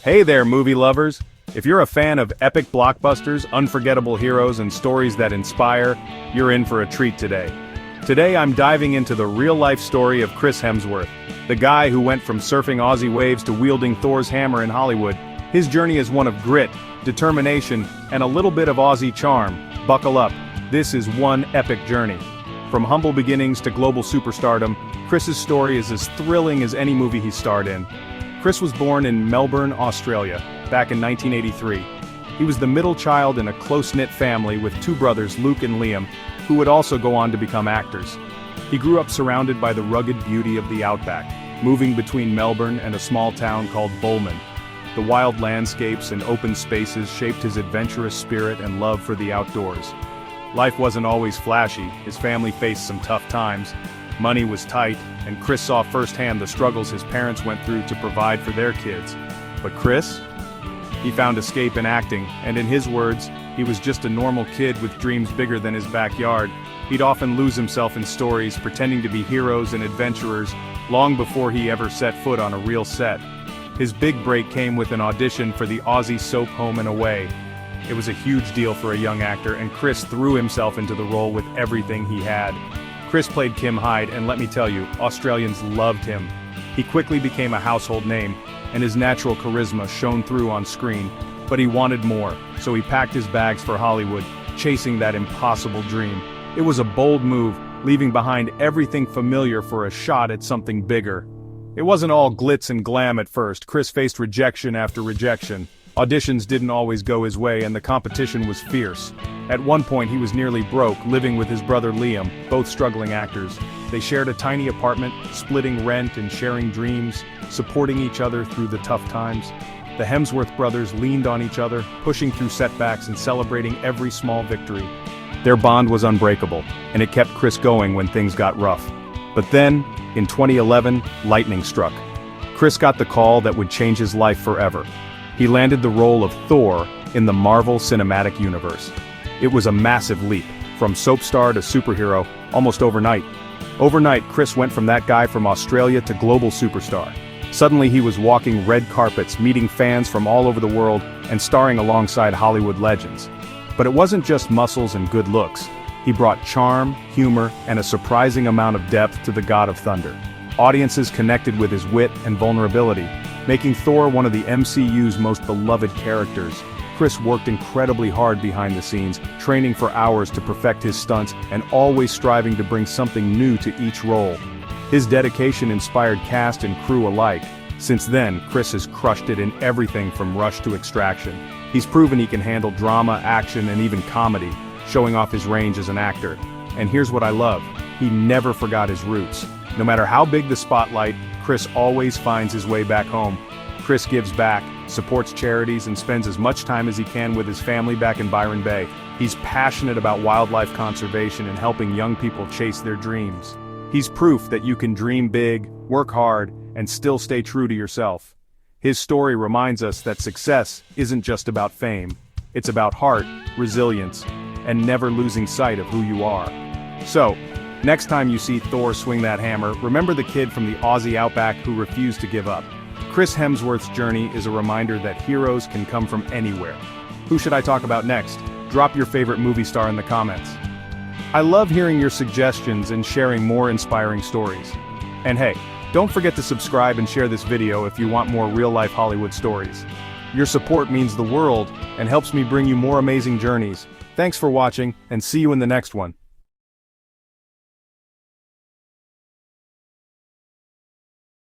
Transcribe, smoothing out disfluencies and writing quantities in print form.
Hey there, movie lovers! If you're a fan of epic blockbusters, unforgettable heroes, and stories that inspire, you're in for a treat today. Today I'm diving into the real-life story of Chris Hemsworth, the guy who went from surfing Aussie waves to wielding Thor's hammer in Hollywood. His journey is one of grit, determination, and a little bit of Aussie charm. Buckle up, this is one epic journey. From humble beginnings to global superstardom, Chris's story is as thrilling as any movie he starred in. Chris was born in Melbourne, Australia, back in 1983. He was the middle child in a close-knit family with two brothers, Luke and Liam, who would also go on to become actors. He grew up surrounded by the rugged beauty of the outback, moving between Melbourne and a small town called Bowman. The wild landscapes and open spaces shaped his adventurous spirit and love for the outdoors. Life wasn't always flashy, his family faced some tough times. Money was tight, and Chris saw firsthand the struggles his parents went through to provide for their kids. But Chris? He found escape in acting, and in his words, he was just a normal kid with dreams bigger than his backyard. He'd often lose himself in stories, pretending to be heroes and adventurers, long before he ever set foot on a real set. His big break came with an audition for the Aussie soap Home and Away. It was a huge deal for a young actor, and Chris threw himself into the role with everything he had. Chris played Kim Hyde, and let me tell you, Australians loved him. He quickly became a household name, and his natural charisma shone through on screen. But he wanted more, so he packed his bags for Hollywood, chasing that impossible dream. It was a bold move, leaving behind everything familiar for a shot at something bigger. It wasn't all glitz and glam at first. Chris faced rejection after rejection. Auditions didn't always go his way, and the competition was fierce. At one point he was nearly broke, living with his brother Liam, both struggling actors. They shared a tiny apartment, splitting rent and sharing dreams, supporting each other through the tough times. The Hemsworth brothers leaned on each other, pushing through setbacks and celebrating every small victory. Their bond was unbreakable, and it kept Chris going when things got rough. But then, in 2011, lightning struck. Chris got the call that would change his life forever. He landed the role of Thor in the Marvel Cinematic Universe. It was a massive leap, from soap star to superhero, almost overnight. Overnight, Chris went from that guy from Australia to global superstar. Suddenly he was walking red carpets, meeting fans from all over the world, and starring alongside Hollywood legends. But it wasn't just muscles and good looks. He brought charm, humor, and a surprising amount of depth to the God of Thunder. Audiences connected with his wit and vulnerability, making Thor one of the MCU's most beloved characters. Chris worked incredibly hard behind the scenes, training for hours to perfect his stunts and always striving to bring something new to each role. His dedication inspired cast and crew alike. Since then, Chris has crushed it in everything from Rush to Extraction. He's proven he can handle drama, action, and even comedy, showing off his range as an actor. And here's what I love: he never forgot his roots. No matter how big the spotlight, Chris always finds his way back home. Chris gives back, supports charities, and spends as much time as he can with his family back in Byron Bay. He's passionate about wildlife conservation and helping young people chase their dreams. He's proof that you can dream big, work hard, and still stay true to yourself. His story reminds us that success isn't just about fame. It's about heart, resilience, and never losing sight of who you are. So, next time you see Thor swing that hammer, remember the kid from the Aussie outback who refused to give up. Chris Hemsworth's journey is a reminder that heroes can come from anywhere. Who should I talk about next? Drop your favorite movie star in the comments. I love hearing your suggestions and sharing more inspiring stories. And hey, don't forget to subscribe and share this video if you want more real-life Hollywood stories. Your support means the world and helps me bring you more amazing journeys. Thanks for watching, and see you in the next one.